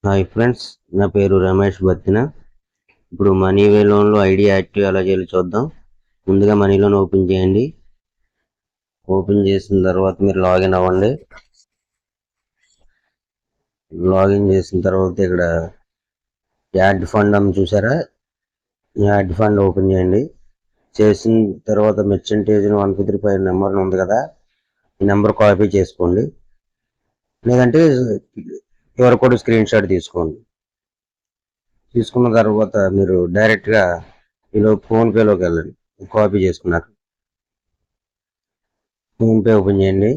Hi friends, నా పేరు రమేష్ బత్తిన. ఇప్పుడు మనీవే లోన్లో ఐడి యాక్టివ్ ఎలా చేయాలో చూద్దాం. ముందుగా మనీ లోన్ ఓపెన్ చేయండి. ఓపెన్ చేసిన తర్వాత మీరు లాగిన్ అవ్వండి. లాగిన్ చేసిన తర్వాత ఇక్కడ యాడ్ ఫండ్ అని చూసారా, యాడ్ ఫండ్ ఓపెన్ చేయండి. చేసిన తర్వాత మెర్చెంటేజ్ 153 నెంబర్ ఉంది కదా, ఈ నెంబర్ కాపీ చేసుకోండి, లేదంటే క్యూఆర్ కోడ్ స్క్రీన్ షాట్ తీసుకోండి. తీసుకున్న తర్వాత మీరు డైరెక్ట్గా ఫోన్పేలోకి వెళ్ళండి. కాపీ చేసుకున్నారు, ఫోన్పే ఓపెన్ చేయండి.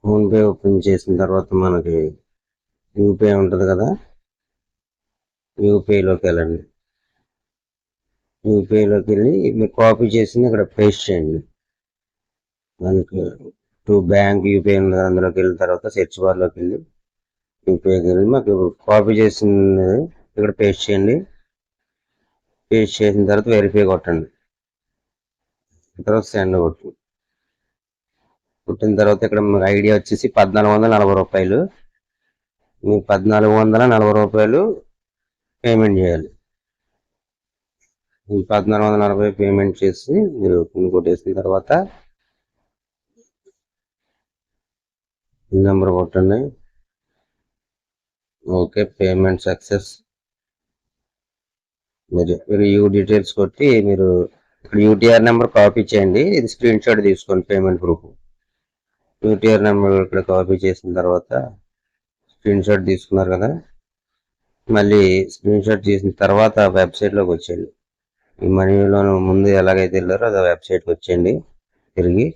ఫోన్పే ఓపెన్ చేసిన తర్వాత మనకి యూపీఐ ఉంటుంది కదా, యూపీఐలోకి వెళ్ళండి. యూపీఐలోకి వెళ్ళి మీరు కాపీ చేసింది ఇక్కడ పేస్ట్ చేయండి. మనకి బ్యాంక్ యూపీఐ ఉంది కదా, అందులోకి వెళ్ళిన తర్వాత సెర్చ్ బార్లోకి వెళ్ళి యూపీఐకి వెళ్ళి మాకు కాపీ చేసింది ఇక్కడ పేస్ట్ చేయండి. పేస్ట్ చేసిన తర్వాత వెరిఫై కొట్టండి. తర్వాత సెండ్ కొట్టిన తర్వాత ఇక్కడ ఐడియా వచ్చేసి 1440 రూపాయలు. మీకు 1440 రూపాయలు పేమెంట్ చేయాలి. 1440 పేమెంట్ చేసి మీరు పిన్ కొట్టేసిన తర్వాత నెంబర్ కొట్టండి. Okay, payment success. మీరు యూ డీటెయిల్స్ కొట్టి మీరు ఇక్కడ యూటీఆర్ నెంబర్ కాపీ చేయండి. ఇది స్క్రీన్ షాట్ తీసుకోండి, పేమెంట్ ప్రూఫ్. యూటీఆర్ నెంబర్ ఇక్కడ కాపీ చేసిన తర్వాత స్క్రీన్ షాట్ తీసుకున్నారు కదా, మళ్ళీ స్క్రీన్ షాట్ చేసిన తర్వాత వెబ్సైట్లోకి వచ్చేయండి. ఈ మనీలో ముందు ఎలాగైతే వెళ్ళారో అది వెబ్సైట్కి వచ్చేయండి. తిరిగి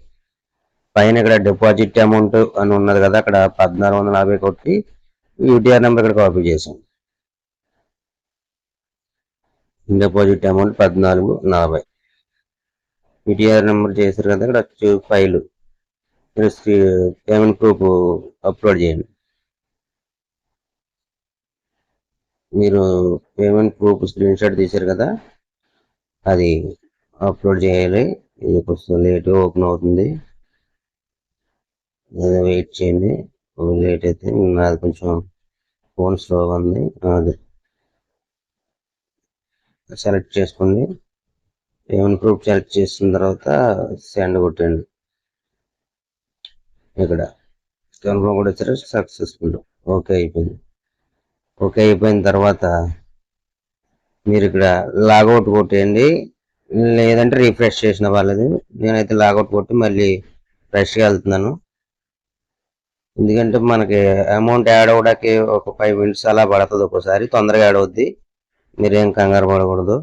పైన ఇక్కడ డిపాజిట్ అమౌంట్ అని ఉన్నది కదా, అక్కడ 1440 కొట్టి యూటీఆర్ నెంబర్ ఇక్కడ కాపీ చేసాం. Deposit amount 1440. యూటీఆర్ నెంబర్ చేశారు కదా, ఇక్కడ ఫైల్ పేమెంట్ ప్రూఫ్ అప్లోడ్ చేయండి. మీరు పేమెంట్ ప్రూఫ్ స్క్రీన్ షాట్ తీశారు కదా, అది అప్లోడ్ చేయాలి. ఇది కొంచెం లేట్ ఓపెన్ అవుతుంది, వెయిట్ చేయండి. లేట్ అయితే నాది కొంచెం ఫోన్ స్లోగా ఉంది, అది సెలెక్ట్ చేసుకోండి. పేమెంట్ ప్రూఫ్ సెలెక్ట్ చేసిన తర్వాత సెండ్ కొట్టండి. ఇక్కడ కన్ఫర్మ్ కూడా వచ్చారు, సక్సెస్ఫుల్. ఓకే అయిపోయింది. ఓకే అయిపోయిన తర్వాత మీరు ఇక్కడ లాగౌట్ కొట్టేయండి, లేదంటే రీఫ్రెష్ చేసిన వాళ్ళది. నేనైతే లాగౌట్ కొట్టి మళ్ళీ ఫ్రెష్గా వెళ్తున్నాను, ఎందుకంటే మనకి అమౌంట్ యాడ్ అవ్వడానికి ఒక 5 minutes అలా పడుతుంది. ఒక్కోసారి తొందరగా యాడ్ అవుద్ది, మీరేం కంగారు పడకూడదు.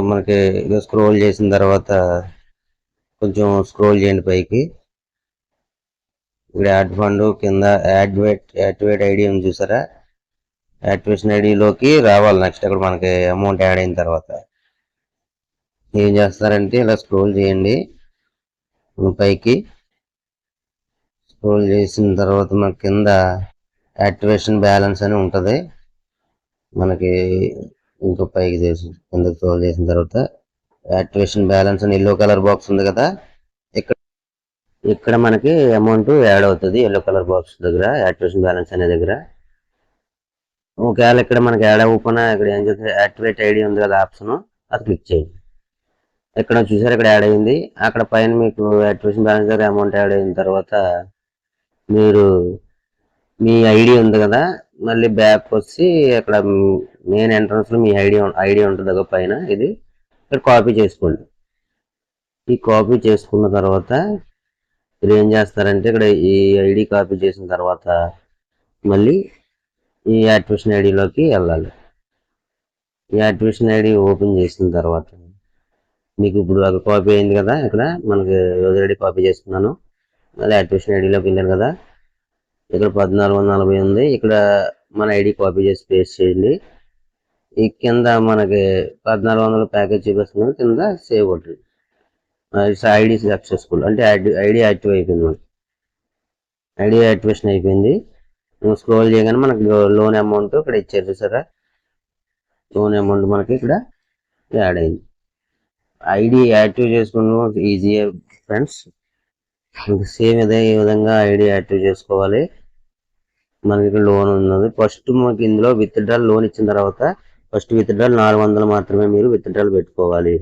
మనకి స్క్రోల్ చేసిన తర్వాత కొంచెం స్క్రోల్ చేయండి పైకి. ఇక్కడ యాడ్ ఫండ్ కింద యాక్టివేట్ ఐడి అని చూసారా, యాక్టివేషన్ ఐడిలోకి రావాలి. నెక్స్ట్ అక్కడ మనకి అమౌంట్ యాడ్ అయిన తర్వాత ఏం చేస్తారంటే ఇలా స్క్రోల్ చేయండి పైకి. స్క్రోల్ చేసిన తర్వాత మనకి కింద యాక్టివేషన్ బ్యాలెన్స్ అని ఉంటుంది. మనకి ఇంకో పైకి చేసి కిందకి స్క్రోల్ చేసిన తర్వాత యాక్టివేషన్ బ్యాలెన్స్ అని ఎల్లో కలర్ బాక్స్ ఉంది కదా, ఇక్కడ మనకి అమౌంట్ యాడ్ అవుతుంది. ఎల్లో కలర్ బాక్స్ దగ్గర యాక్టివేషన్ బ్యాలెన్స్ అనే దగ్గర. ఒకవేళ ఇక్కడ మనకి యాడ్ అవ్వకుండా ఇక్కడ ఏం చేస్తే యాక్టివేట్ ఐడి ఉంది కదా ఆప్షన్, అది క్లిక్ చేయండి. ఇక్కడ చూసారు, ఇక్కడ యాడ్ అయింది. అక్కడ పైన మీకు యాక్టివేషన్ బ్యాలెన్స్ దగ్గర అమౌంట్ యాడ్ అయిన తర్వాత మీరు మీ ఐడి ఉంది కదా, మళ్ళీ బ్యాక్ వచ్చి అక్కడ మెయిన్ ఎంట్రన్స్లో మీ ఐడి ఉంటుంది కదా పైన, ఇది ఇక్కడ కాపీ చేసుకోండి. ఈ కాపీ చేసుకున్న తర్వాత మీరు ఏం చేస్తారంటే ఇక్కడ ఈ ఐడి కాపీ చేసిన తర్వాత మళ్ళీ ఈ యాక్టివేషన్ ఐడిలోకి వెళ్ళాలి. ఈ యాక్టివేషన్ ఐడి ఓపెన్ చేసిన తర్వాత మీకు ఇప్పుడు అక్కడ కాపీ అయింది కదా, ఇక్కడ మనకి యూజర్ ఐడి కాపీ చేసుకున్నాను. మళ్ళీ యాక్టివేషన్ ఐడిలోకి వెళ్ళాను కదా, ఇక్కడ 1440 ఉంది. ఇక్కడ మన ఐడి కాపీ చేసి పేస్ట్ చేయండి. ఈ కింద మనకి 1400 ప్యాకేజ్ చూపిస్తుంది, కింద సేవ్ కొట్టండి. ఐడి సక్సెస్ఫుల్ అంటే ఐడి యాక్టివ్ అయిపోయింది. మనకి ఐడి యాక్టివేషన్ అయిపోయింది. స్క్రోల్ చేయగానే మనకి లోన్ అమౌంట్ ఇక్కడ ఇచ్చారు చూసారా, లోన్ అమౌంట్ మనకి ఇక్కడ యాడ్ అయింది. ఐడి యాక్టివ్ చేసుకున్న ఈజీ ఫ్రెండ్స్. సేమ్ ఈ విధంగా ఐడి యాక్టివ్ చేసుకోవాలి. మనకి లోన్ ఉన్నది. ఫస్ట్ మనకి ఇందులో విత్డ్రాల్ లోన్ ఇచ్చిన తర్వాత ఫస్ట్ విత్డ్రాల్ 400 మాత్రమే మీరు విత్డ్రాల్ పెట్టుకోవాలి.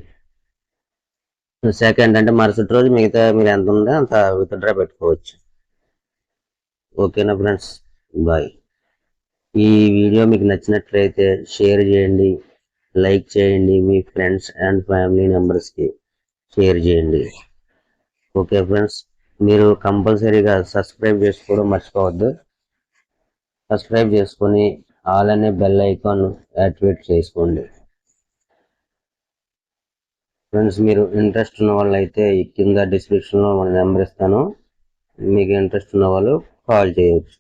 సెకండ్ అంటే మరుసటి రోజు మిగతా మీరు ఎంత ఉందో అంత విత్డ్రా పెట్టుకోవచ్చు. ఓకేనా ఫ్రెండ్స్, బాయ్. ఈ వీడియో మీకు నచ్చినట్లయితే షేర్ చేయండి, లైక్ చేయండి, మీ ఫ్రెండ్స్ అండ్ ఫ్యామిలీ మెంబర్స్కి షేర్ చేయండి. ఓకే ఫ్రెండ్స్, మీరు కంపల్సరీగా సబ్స్క్రైబ్ చేసుకోవడం మర్చిపోవద్దు. సబ్స్క్రైబ్ చేసుకొని ఆల్ అనే బెల్ ఐకాన్ యాక్టివేట్ చేసుకోండి. ఫ్రెండ్స్, మీరు ఇంట్రెస్ట్ ఉన్న వాళ్ళు అయితే కింద డిస్క్రిప్షన్లో మన నెంబర్ ఇస్తాను, మీకు ఇంట్రెస్ట్ ఉన్న వాళ్ళు కాల్ చేయవచ్చు.